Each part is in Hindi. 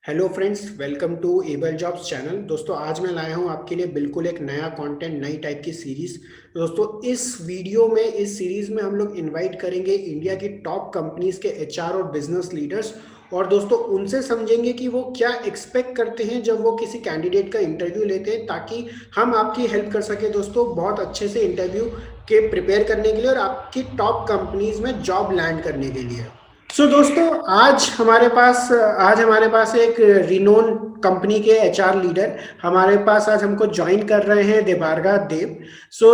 Hello friends, welcome to Able Jobs channel. दोस्तों, आज मैं लाया हूं आपके लिए बिल्कुल एक नया कंटेंट, नई टाइप की सीरीज। दोस्तों, इस वीडियो में, इस सीरीज में हम लोग इनवाइट करेंगे इंडिया की टॉप कंपनीज के एचआर और बिजनेस लीडर्स। और दोस्तों, उनसे समझेंगे कि वो क्या एक्सपेक्ट करते हैं जब वो किसी कैंडिडेट का इंटरव्यू लेते हैं, ताकि हम आपकी हेल्प कर सके दोस्तों बहुत अच्छे से इंटरव्यू के प्रिपेयर करने के लिए और आपकी टॉप कंपनीज में जॉब लैंड करने के लिए। दोस्तों, आज हमारे पास एक रिनोन कंपनी के एचआर लीडर हमारे पास आज हमको ज्वाइन कर रहे हैं, देबारगा देव।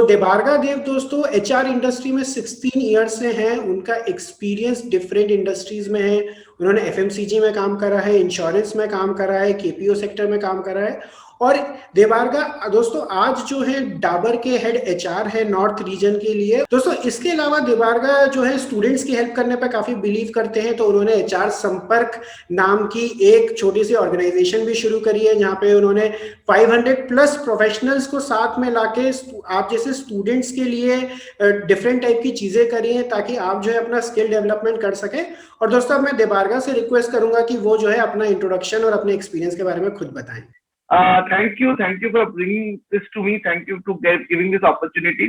देबारगा देव दोस्तों एचआर इंडस्ट्री में 16 ईयर्स से हैं। उनका एक्सपीरियंस डिफरेंट इंडस्ट्रीज में है। उन्होंने एफएमसीजी में काम करा है, इंश्योरेंस में काम करा है, केपीओ सेक्टर में काम करा है। और देबारगा दोस्तों आज जो है डाबर के हेड एचआर है नॉर्थ रीजन के लिए। दोस्तों, इसके अलावा देबारगा जो है स्टूडेंट्स की हेल्प करने पर काफी बिलीव करते हैं, तो उन्होंने एचआर संपर्क नाम की एक छोटी सी ऑर्गेनाइजेशन भी शुरू करी है, जहां पे उन्होंने 500 प्लस प्रोफेशनल्स को साथ में लाके आप जैसे स्टूडेंट्स के लिए डिफरेंट टाइप की चीजें करी हैं, ताकि आप जो है अपना स्किल डेवलपमेंट कर सके। और दोस्तों, अब मैं देबारगा से रिक्वेस्ट करूंगा कि वो जो है अपना इंट्रोडक्शन और अपने एक्सपीरियंस के बारे में खुद बताएं। Thank you for bringing this to me. Thank you to giving this opportunity.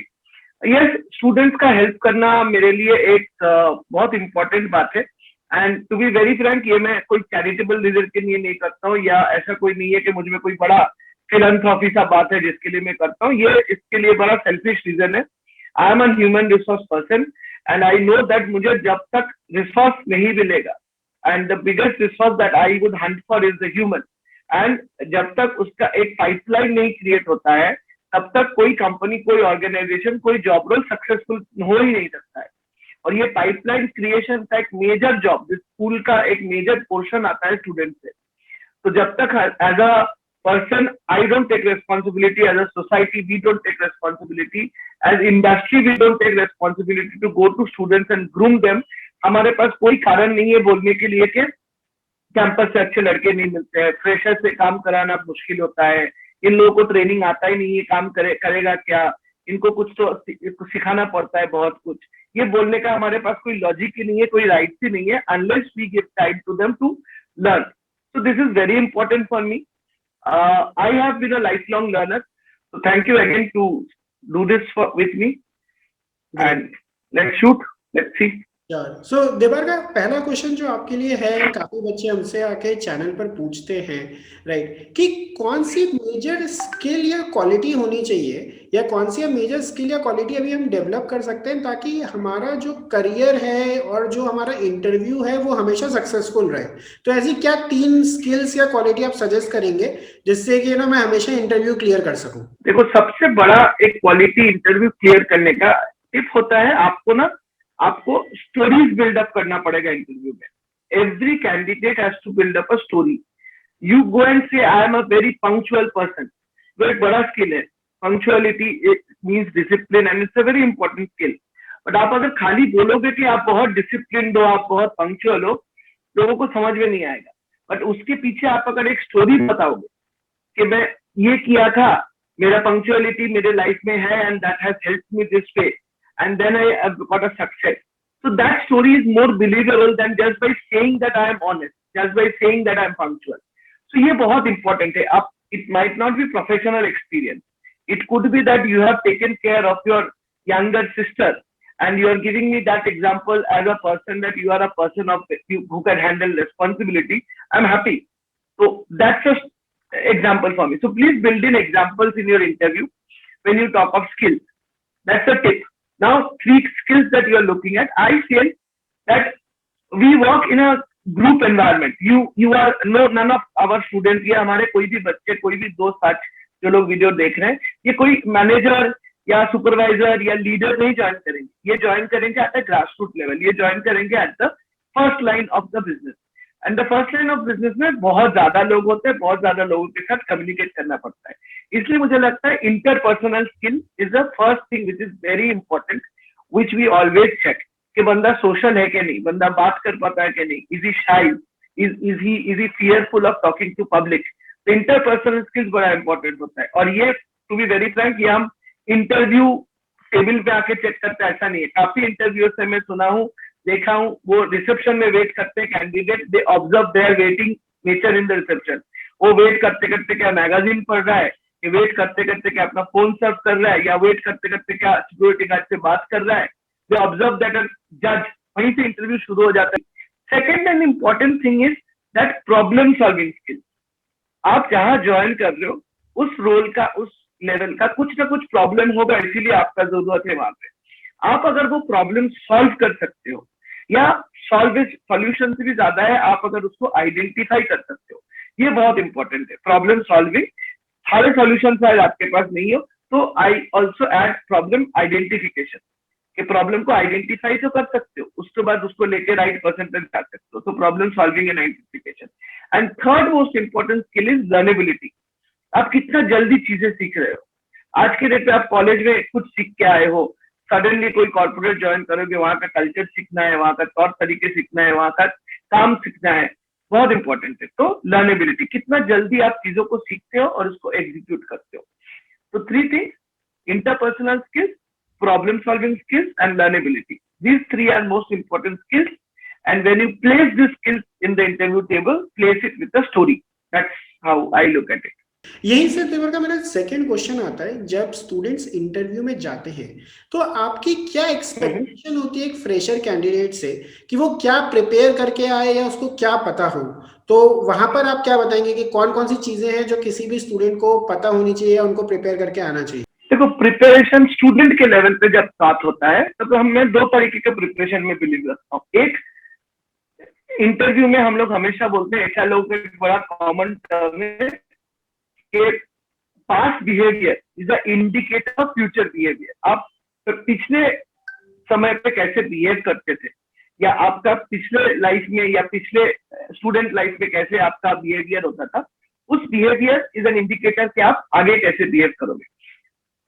Yes, students का हेल्प करना मेरे लिए एक बहुत इम्पोर्टेंट बात है। And to be very frank, ये मैं कोई चैरिटेबल रीजन के लिए नहीं करता हूँ, या ऐसा कोई नहीं है कि मुझ में कोई बड़ा फिलंथ्रॉपी सा बात है जिसके लिए मैं करता हूँ। ये इसके लिए बड़ा सेल्फिश रीजन है। आई am a human resource person and I know that मुझे जब तक रिसोर्स नहीं मिलेगा, and the biggest resource that I would Hunt for is the human. And जब तक उसका एक पाइपलाइन नहीं क्रिएट होता है, तब तक कोई कंपनी, कोई ऑर्गेनाइजेशन, कोई जॉब रोल सक्सेसफुल हो ही नहीं सकता है। और ये पाइपलाइन क्रिएशन का एक मेजर जॉब, जिस स्कूल का एक मेजर पोर्शन आता है स्टूडेंट से। तो जब तक as a person I don't take responsibility, as a society we don't take responsibility, as industry we don't take responsibility to go to students and groom them। हमारे पास कोई कारण नहीं है बोलने के लिए कि कैंपस से अच्छे लड़के नहीं मिलते हैं, फ्रेशर से काम कराना मुश्किल होता है, इन लोगों को ट्रेनिंग आता ही नहीं है, काम करेगा क्या, इनको कुछ तो सिखाना पड़ता है बहुत कुछ। ये बोलने का हमारे पास कोई लॉजिक ही नहीं है, कोई राइट ही नहीं है, unless we give time to them to learn. So this is very important for me. I have been a life long learner, so thank you again to do this with me and let's shoot, let's see. देवर का पहला क्वेश्चन जो आपके लिए है, काफी बच्चे हमसे आके चैनल पर पूछते हैं, राइट, कि कौन सी मेजर स्किल या क्वालिटी होनी चाहिए, या कौन सी मेजर स्किल या क्वालिटी अभी हम डेवलप कर सकते हैं ताकि हमारा जो करियर है और जो हमारा इंटरव्यू है वो हमेशा सक्सेसफुल रहे। तो ऐसी क्या 3 स्किल्स या क्वालिटी आप सजेस्ट करेंगे जिससे कि ना मैं हमेशा इंटरव्यू क्लियर कर सकूं? देखो, सबसे बड़ा एक क्वालिटी इंटरव्यू क्लियर करने का टिप होता है, आपको स्टोरीज बिल्डअप करना पड़ेगा इंटरव्यू में। Every candidate has to build up a story. You go and say I am a very punctual person, वो एक बड़ा स्किल है। Punctuality means discipline and it's a very important skill. But आप अगर खाली बोलोगे कि आप बहुत डिसिप्लिन हो, आप बहुत पंक्चुअल हो, लोगों को समझ में नहीं आएगा। बट उसके पीछे आप अगर एक स्टोरी बताओगे कि मैं ये किया था, मेरा पंक्चुअलिटी मेरे लाइफ में है and that has helped me this way, and then I have got a success. So that story is more believable than just by saying that I am honest, just by saying that I am punctual. So ये बहुत important है। अब it might not be professional experience. It could be that you have taken care of your younger sister and you are giving me that example as a person, that you are a person who can handle responsibility. I'm happy. So that's just example for me. So please build in examples in your interview when you talk of skills. That's a tip. Now, 3 skills that you are looking at. I feel that we work in a group environment. You are none of our students, या हमारे कोई भी बच्चे, कोई भी दोस्त आज जो लोग वीडियो देख रहे हैं, ये कोई मैनेजर या सुपरवाइजर या लीडर नहीं ज्वाइन करेंगे। ये ज्वाइन करेंगे at the grass root level, ये ज्वाइन करेंगे at the first line of the business. And the first line of business में बहुत ज्यादा लोग होते हैं, बहुत ज्यादा लोगों के साथ कम्युनिकेट करना पड़ता है। इसलिए मुझे लगता है interpersonal skill is the first thing which is very important, which we always check कि बंदा सोशल है कि नहीं, बंदा बात कर पाता है कि नहीं, is he shy, is he fearful of talking to public. तो इंटरपर्सनल स्किल्स बड़ा इंपॉर्टेंट होता है। और ये टू बी वेरी फ्रैंक, ये हम इंटरव्यू टेबल पे आके चेक करते हैं ऐसा नहीं है। काफी इंटरव्यू से मैं सुना हूँ, देखा हूँ, वो रिसेप्शन में वेट करते हैं candidate, they observe, they are waiting nature in the reception, वो वेट करते करते क्या मैगजीन पढ़ रहा है, या वेट करते करते क्या अपना फोन सर्व कर रहा है, या वेट करते करते क्या सिक्योरिटी गार्ड से बात कर रहा है, दे ऑब्जर्व दैट जज, वहीं से इंटरव्यू शुरू हो जाता है। Second and important thing is that problem solving skill. आप जहां ज्वाइन कर रहे हो उस रोल का, उस लेवल का कुछ ना कुछ प्रॉब्लम होगा, इसीलिए आपका जरूरत है वहां पे। आप अगर वो प्रॉब्लम सॉल्व कर सकते हो, या सॉल्व सॉल्यूशन से भी ज्यादा है, आप अगर उसको आइडेंटिफाई कर सकते हो, ये बहुत इंपॉर्टेंट है। प्रॉब्लम सॉल्विंग, सारे सॉल्यूशन शायद आपके पास नहीं हो, तो I also add problem identification, कि प्रॉब्लम को आइडेंटिफाई तो कर सकते हो, उसके बाद उसको लेके राइट पर्सन तक जा सकते हो, तो problem solving and identification. And third most important skill is लर्नेबिलिटी। आप कितना जल्दी चीजें सीख रहे हो। आज के डेट पे आप कॉलेज में कुछ सीख के आए हो, सडनली कोई कॉर्पोरेट ज्वाइन करोगे, वहां का कल्चर सीखना है, वहां का तौर तरीके सीखना है, वहां का काम सीखना है, बहुत इंपॉर्टेंट है। तो लर्नेबिलिटी, कितना जल्दी आप चीजों को सीखते हो और उसको एग्जीक्यूट करते हो। तो 3 things, interpersonal skills, problem solving skills and learnability. These 3 are most important skills, and when you place these skills in the interview table, place it with a story. That's how I look at it. यही से देवर का मेरा सेकंड क्वेश्चन आता है, जब स्टूडेंट्स इंटरव्यू में जाते हैं तो आपकी क्या एक्सपेक्टेशन होती है एक फ्रेशर कैंडिडेट से, कि वो क्या प्रिपेयर करके आए या उसको क्या पता हो? तो वहां पर आप क्या बताएंगे कि कौन कौन सी चीजें हैं जो किसी भी स्टूडेंट को पता होनी चाहिए या उनको प्रिपेयर करके आना चाहिए? देखो, प्रिपरेशन स्टूडेंट के लेवल पे जब बात होता है तो मैं 2 तरीके के प्रिपरेशन में बिलीव रखता हूँ। एक, इंटरव्यू में हम लोग हमेशा बोलते हैं, ऐसा लोग एक बड़ा कॉमन टर्म है कि past behaviour is a indicator of future behaviour. आप पिछले समय पे कैसे बिहेव करते थे, या आपका पिछले लाइफ में या पिछले स्टूडेंट लाइफ में कैसे आपका बिहेवियर होता था, उस बिहेवियर इज एन इंडिकेटर कि आप आगे कैसे बिहेव करोगे।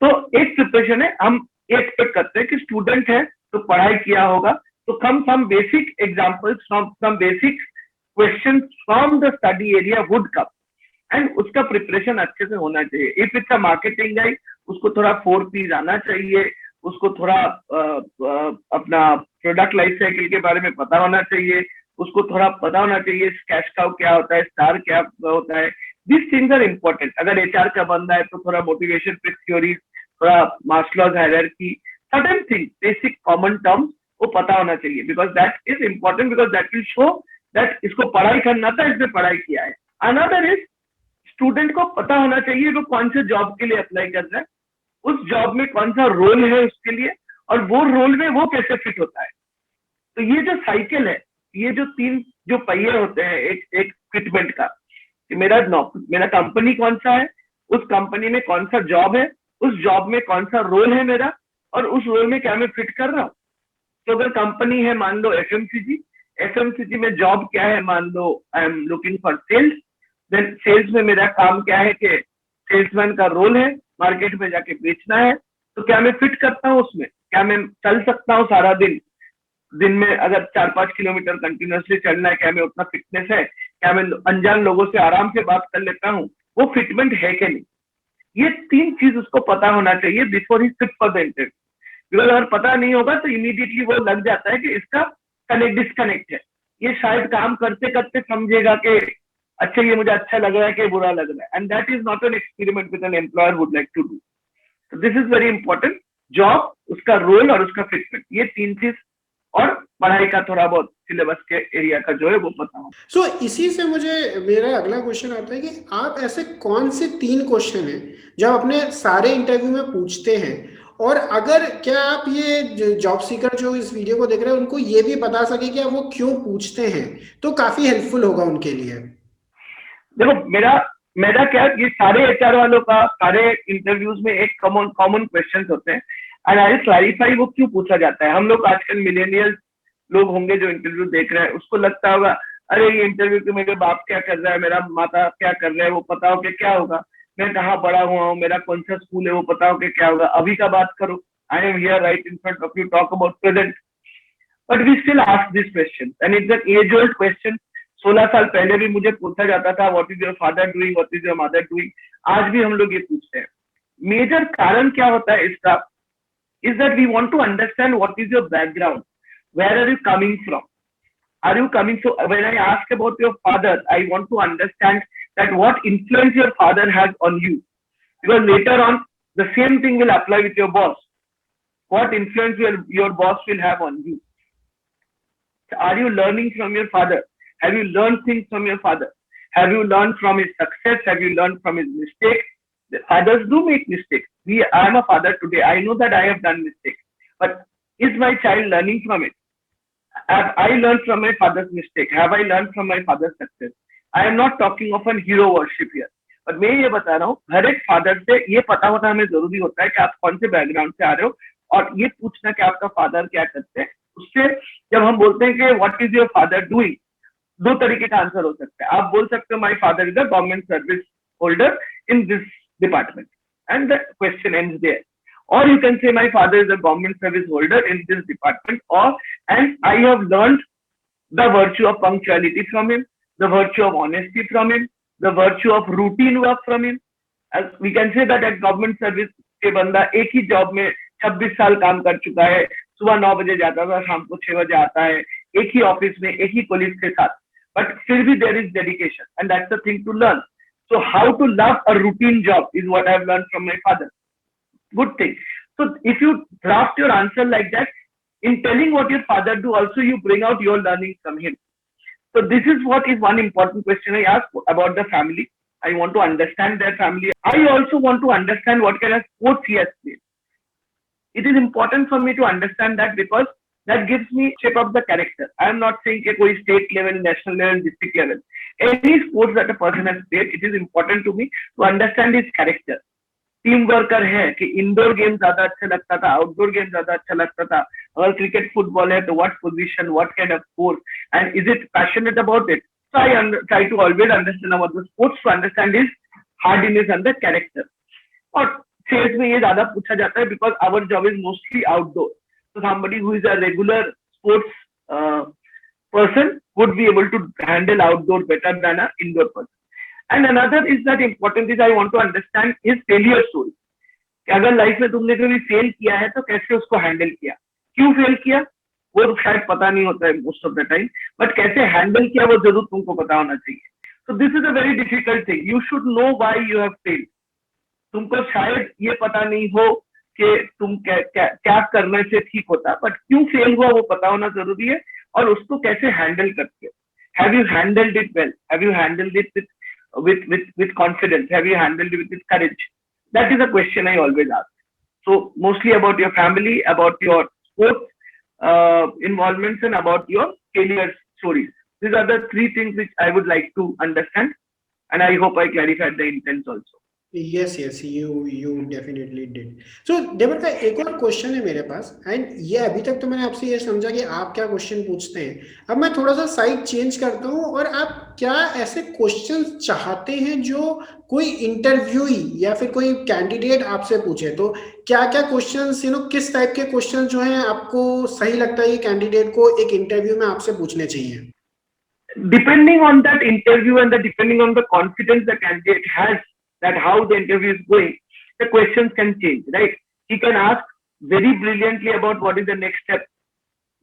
तो एक प्रिपरेशन है, हम एक्सपेक्ट करते हैं कि स्टूडेंट है तो पढ़ाई किया होगा, तो some basic examples from some basic question from the study area would come, and उसका प्रिपरेशन अच्छे से होना चाहिए। If it's a marketing guide, उसको थोड़ा 4 P's आना चाहिए, उसको थोड़ा अपना प्रोडक्ट लाइफ साइकिल के बारे में पता होना चाहिए, उसको थोड़ा पता होना चाहिए कैश काउ क्या होता है, स्टार क्या होता है। This things are important. अगर एचआर का बंदा है तो थोड़ा मोटिवेशन थ्योरी, थोड़ा Maslow's hierarchy, certain things, basic common terms वो पता होना चाहिए, because that is important, because that will show that इसको पढ़ाई करना था, इसने पढ़ाई किया है। अनदर इज, स्टूडेंट को पता होना चाहिए वो कौन से जॉब के लिए अप्लाई कर रहा है, उस जॉब में कौन सा रोल है उसके लिए, और वो रोल में वो कैसे फिट होता है। तो ये जो साइकिल है, ये जो 3 जो पहिए होते हैं एक फिटमेंट का, कि मेरा कंपनी कौन सा है, उस कंपनी में कौन सा जॉब है, उस जॉब में कौन सा रोल है मेरा, और उस रोल में क्या मैं फिट कर रहा हूँ। तो अगर कंपनी है मान लो एफएमसीजी में जॉब क्या है, मान लो I am looking for sales, then sales में मेरा काम क्या है कि सेल्समैन का रोल है, मार्केट में जाके बेचना है, तो क्या मैं फिट करता हूँ उसमें, क्या मैं चल सकता हूँ सारा दिन में अगर 4-5 किलोमीटर कंटिन्यूसली चलना है, क्या मैं उतना फिटनेस है, क्या मैं अनजान लोगों से आराम से बात कर लेता हूँ, वो फिटमेंट है कि नहीं। ये 3 चीज उसको पता होना चाहिए before he fit for the interview. Because अगर पता नहीं होगा तो इमीडिएटली वो लग जाता है कि इसका डिस्कनेक्ट है, ये शायद काम करते करते समझेगा कि अच्छा ये मुझे अच्छा लग रहा है कि बुरा लग रहा है, and that is not an experiment with an employer would like to do. तो this is very important, job, उसका रोल और उसका फिटमेंट, ये 3 चीज, और पढ़ाई का थोड़ा बहुत सिलेबस के एरिया का जो है वो पता हो। सो इसी से मुझे मेरा अगला क्वेश्चन आता है कि आप ऐसे कौन से 3 क्वेश्चन हैं जो आप अपने सारे इंटरव्यू में पूछते हैं, और अगर क्या आप ये जॉब सीकर जो इस वीडियो को देख रहे हैं उनको ये भी बता सके कि आप वो क्यों पूछते हैं, तो काफी हेल्पफुल होगा उनके लिए। देखो, मेरा क्या, ये सारे एचआर वालों का सारे इंटरव्यूज में एक कॉमन क्वेश्चन होते हैं, एंड आई क्लैरिफाई वो क्यों पूछा जाता है। हम लोग आजकल मिलेनियल लोग होंगे जो इंटरव्यू देख रहे हैं, उसको लगता होगा अरे ये इंटरव्यू के मेरे बाप क्या कर रहा है, मेरा माता क्या कर रहा है, वो पता हो कि क्या होगा, मैं कहाँ बड़ा हुआ हूँ, मेरा कौन सा स्कूल है, वो पता हो कि क्या होगा। अभी का बात करो, I am here right in front of you, talk about present, but we still ask this question, and it's an age old question. 16 साल पहले भी मुझे पूछा जाता था what is your father doing, what is your mother doing, आज भी हम लोग ये पूछते हैं। मेजर कारण क्या होता है इसका, is that we want to understand what is your background, where are you coming from, Are you coming? So when I ask about your father, I want to understand that what influence your father has on you, because later on the same thing will apply with your boss. What influence your boss will have on you? Are you learning from your father? Have you learned things from your father? Have you learned from his success? Have you learned from his mistakes? The fathers do make mistakes. I am a father today. I know that I have done mistakes. But is my child learning from it? Have I learned from my father's mistake? Have I learned from my father's success? I am not talking of an hero worship here. पर मैं ये बता रहा हूँ, हर एक फादर से ये पता होना हमें जरूरी होता है कि आप कौन से बैकग्राउंड से आ रहे हो, और ये पूछना कि आपका फादर क्या करते हैं. उससे जब हम बोलते हैं कि what is your father doing, दो तरीके का आंसर हो सकता है. आप बोल सकते हो my father is a government service holder in this department and the question ends there. Or you can say my father is a government service holder in this department, and I have learned the virtue of punctuality from him, the virtue of honesty from him, the virtue of routine work from him. As we can say that at government service के बंदा एक ही जॉब में 26 साल काम कर चुका है, सुबह 9 बजे जाता था, शाम को 6 बजे आता है, एक ही ऑफिस में एक ही कोलीग के साथ, बट फिर भी there is dedication and that's the thing to learn. So how to love a routine job is what I have learned from my father. Good thing. So if you draft your answer like that, in telling what your father do, also you bring out your learning from him. So this is what is one important question I ask about the family. I want to understand their family. I also want to understand what kind of sports he has played. It is important for me to understand that, because that gives me shape of the character. I am not saying कि कोई state level, national level, district level. Any sports that a person has played, it is important to me to understand his character. Team worker है कि इंडोर गेम ज्यादा अच्छा लगता था, आउटडोर गेम ज्यादा अच्छा लगता था, अगर क्रिकेट फुटबॉल है तो what position, what kind of sport, and is it passionate about it. So I try to always understand about the sports, to understand his hardness and the character. और सेल्स में ये ज्यादा पूछा जाता है because our job is mostly outdoor. So somebody who is a regular sports person would be able to handle outdoor better than an indoor person. And another is that important is I want to understand his failure story. कि अगर लाइफ में तुमने कभी फेल किया है तो कैसे उसको हैंडल किया, क्यों फेल किया वो तो शायद पता नहीं होता है most of the time, but कैसे हैंडल किया वो जरूर तुमको पता होना चाहिए. सो this is a very difficult thing. You should know why you have failed. तुमको शायद ये पता नहीं हो कि तुम क्या करने से ठीक होता, बट क्यों फेल हुआ वो पता होना जरूरी है, और उसको कैसे हैंडल करते हो. Have you handled it well, have you handled it with confidence, have you handled it with courage? That is a question I always ask. So mostly about your family, about your sports involvements, and about your failure stories. These are the three things which I would like to understand, and I hope I clarified the intents also. Yes, you definitely did. So देवर का एक और क्वेश्चन है मेरे पास, एंड ये अभी तक तो मैंने आपसे ये समझा कि आप क्या क्वेश्चन पूछते हैं. अब मैं थोड़ा सा साइड चेंज करता हूँ, और आप क्या ऐसे क्वेश्चन चाहते हैं जो कोई इंटरव्यूई या फिर कोई कैंडिडेट आपसे पूछे, तो क्या क्या क्वेश्चंस, किस टाइप के क्वेश्चन जो हैं आपको सही लगता है ये कैंडिडेट को एक इंटरव्यू में आपसे पूछने चाहिए? Depending on that interview and depending on the confidence the candidate has, that how the interview is going, the questions can change, right? He can ask very brilliantly about what is the next step.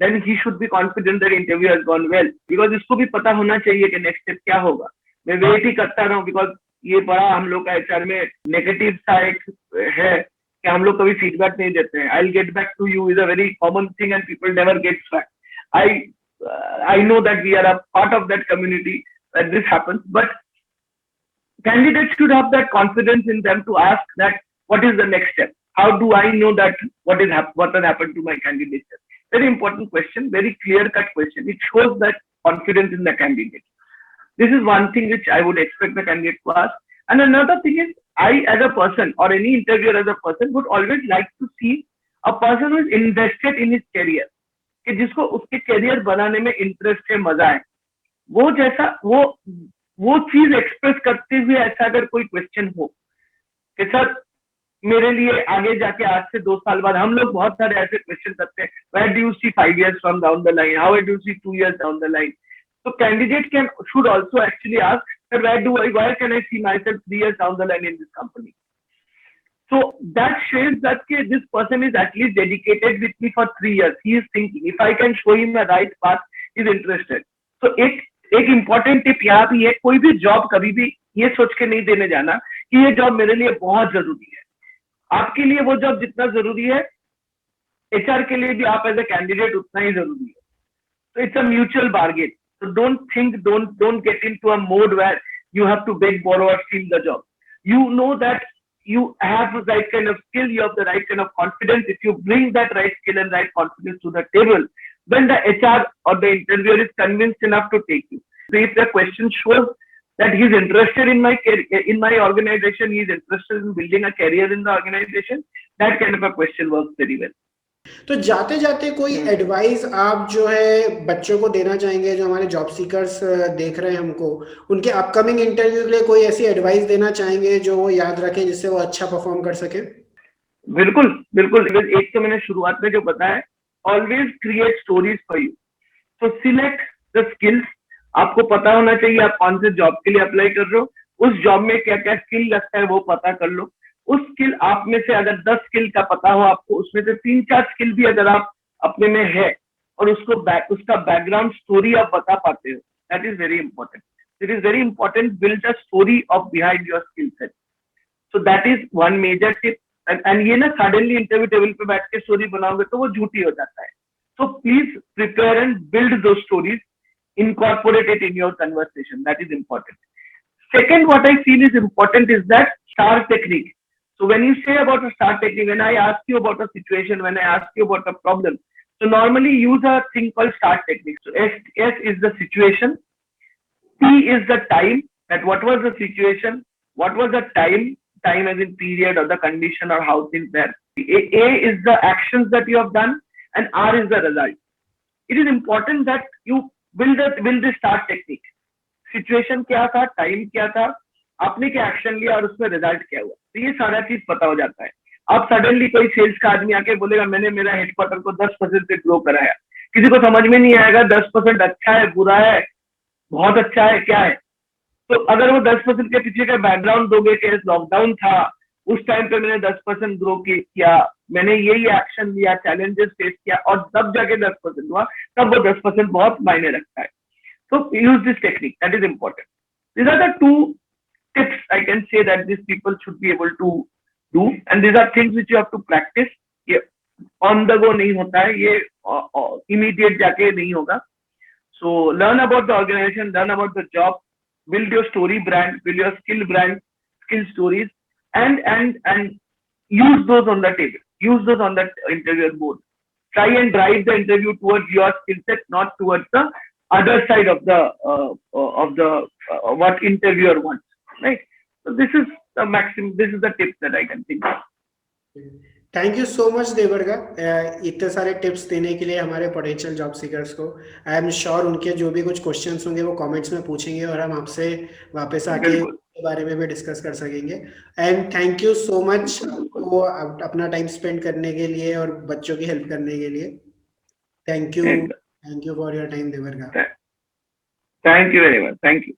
Then he should be confident that interview has gone well, because इसको भी पता होना चाहिए कि next step क्या होगा. मैं वेट ही करता रहा हूँ, बिकॉज ये बड़ा हम लोग का एचआर में नेगेटिव साइड है कि हम लोग कभी फीडबैक नहीं देते हैं. I will get back to you is a very common thing and people never get back. I know that we are a part of that community that this happens, but candidates should have that confidence in them to ask that what is the next step. How do I know that what has happened to my candidature? Very important question, very clear cut question. It shows that confidence in the candidate. This is one thing which I would expect the candidate to ask. And another thing is, I as a person or any interviewer as a person would always like to see a person who is invested in his career. कि जिसको उसके करियर बनाने में इंटरेस्ट है, मजा है, वो जैसा वो चीज एक्सप्रेस करते हुए ऐसा अगर कोई क्वेश्चन हो कि सर मेरे लिए आगे जाके आज से 2 साल बाद, हम लोग बहुत सारे ऐसे क्वेश्चन करते हैं, where do you see 5 years from down the line, how do you see 2 years down the line. So candidate should also actually ask that where can I see myself 3 years down the line in this company. So that shows that this person is at least dedicated with me for 3 years. He is thinking. If I can show him the right path, he's interested. तो एक इम्पॉर्टेंट टिप यहाँ भी है, कोई भी जॉब कभी भी ये सोच के नहीं देने जाना कि ये जॉब मेरे लिए बहुत जरूरी है। आपके लिए वो जॉब जितना जरूरी है, एचआर के लिए भी आप एज ए कैंडिडेट उतना ही जरूरी है। So it's a mutual bargain. So don't get into a mode where you have to beg, borrow, or steal the job. You know that you have the right kind of skill, you have the right kind of confidence. If you bring that right skill and right confidence to the table, then the HR or the interviewer is convinced enough to take you. So if the question shows that he's interested in my organization, he's interested in building a career in the organization, that kind of a question works very well. तो जाते जाते कोई एडवाइस आप जो है बच्चों को देना चाहेंगे, जो हमारे जॉब सीकर्स देख रहे हैं हमको, उनके अपकमिंग इंटरव्यू के लिए कोई ऐसी एडवाइस देना चाहेंगे जो वो याद रखें जिससे वो अच्छा परफॉर्म कर सके? बिल्कुल बिल्कुल। एक तो मैंने शुरुआत में जो बताया, always create stories for you. तो सिलेक्ट द स्किल्स। आपको पता होना चाहिए आप कौन से जॉब के लिए अप्लाई कर रहे हो, उस जॉब में क्या क्या स्किल लगता है वो पता कर लो। उस स्किल आप में से अगर 10 स्किल का पता हो आपको, उसमें से 3-4 स्किल भी अगर आप अपने में है और उसको उसका बैकग्राउंड स्टोरी आप बता पाते हो, that is very important. It is very important, build a story of behind your skill set. So that is one major tip. And ये ना सडनली इंटरव्यू टेबल पे बैठ के स्टोरी बनाओगे तो वो झूठी हो जाता है। So please prepare and build दो stories, incorporate it in your conversation. That is important. Second, what I feel is important is that STAR technique. So when you say about a STAR technique, when I ask you about a situation, when I ask you about a problem, so normally use a thing called STAR technique. So S is the situation, T is the time, that what was the situation, what was the time as in period or the condition or how things were. A is the actions that you have done, and R is the result. It is important that you build the STAR technique. Situation क्या था, टाइम क्या था, आपने क्या एक्शन लिया और उसमें रिजल्ट क्या हुआ, तो ये सारा चीज पता हो जाता है। अब सडनली कोई सेल्स का आदमी आके बोलेगा मैंने मेरा हेडक्वार्टर को 10% पे ग्रो कराया, किसी को समझ में नहीं आएगा 10% अच्छा है, बुरा है, बहुत अच्छा है, क्या है। तो अगर वो 10% के पीछे का बैकग्राउंड दोगे कि लॉकडाउन था, उस टाइम पे मैंने 10% ग्रो किया, मैंने यही एक्शन लिया, चैलेंजेस फेस किया और तब जाके 10% हुआ, तब वो 10% बहुत मायने रखता है। So use this technique, that is important. These are the 2 tips I can say that these people should be able to do, and these are things which you have to practice. ये on the go नहीं होता है, ये immediate जाके नहीं होगा। So learn about the organization, learn about the job, build your story brand, build your skill brand, skill stories, and use those on the table, use those on the interviewer board. Try and drive the interview towards your skill set, not towards the other side of the what interviewer wants, right? So this is the maximum, this is the tip that I can think of. Thank you so much देवरगा, इतने सारे टिप्स देने के लिए हमारे पोटेंशियल जॉब सीकर्स को। आई एम श्योर उनके जो भी कुछ क्वेश्चंस होंगे वो कमेंट्स में पूछेंगे और हम आपसे वापस आके इसके बारे में भी डिस्कस कर सकेंगे। And thank you so much वो अपना टाइम स्पेंड करने के लिए और बच्चों की हेल्प करने के लिए। Thank you for your time देवरगा। Thank you very much. Thank you.